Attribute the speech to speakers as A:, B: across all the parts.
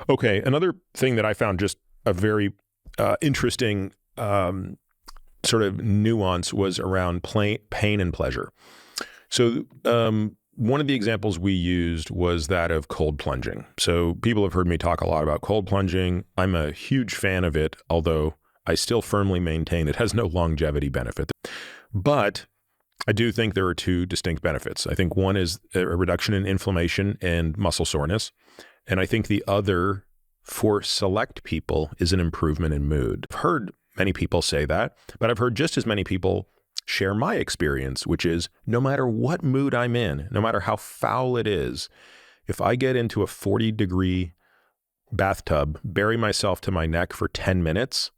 A: Okay, another thing that I found just a very interesting sort of nuance was around pain and pleasure. So one of the examples we used was that of cold plunging. So people have heard me talk a lot about cold plunging. I'm a huge fan of it, although I still firmly maintain it has no longevity benefit. But I do think there are two distinct benefits. I think one is a reduction in inflammation and muscle soreness. And I think the other, for select people, is an improvement in mood. I've heard many people say that, but I've heard just as many people share my experience, which is no matter what mood I'm in, no matter how foul it is, if I get into a 40-degree bathtub, bury myself to my neck for 10 minutes,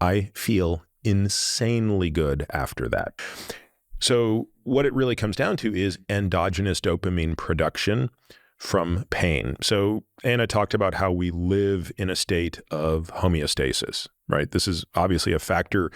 A: I feel insanely good after that. So what it really comes down to is endogenous dopamine production from pain. So Anna talked about how we live in a state of homeostasis, right? This is obviously a factor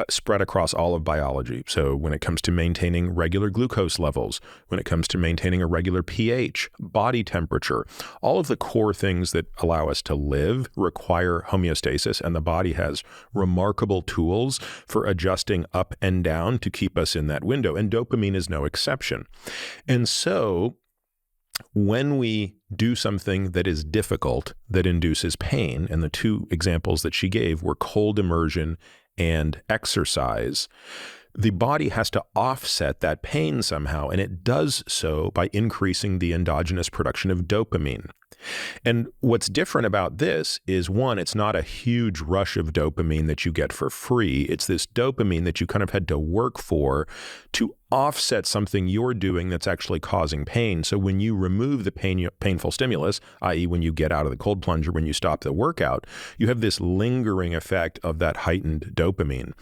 A: spread across all of biology. So when it comes to maintaining regular glucose levels, when it comes to maintaining a regular pH, body temperature, all of the core things that allow us to live require homeostasis, and the body has remarkable tools for adjusting up and down to keep us in that window, and dopamine is no exception. And so when we do something that is difficult, that induces pain, and the two examples that she gave were cold immersion and exercise, the body has to offset that pain somehow, and it does so by increasing the endogenous production of dopamine. And what's different about this is, one, it's not a huge rush of dopamine that you get for free. It's this dopamine that you kind of had to work for to offset something you're doing that's actually causing pain. So when you remove the painful stimulus, i.e. when you get out of the cold plunge or when you stop the workout, you have this lingering effect of that heightened dopamine.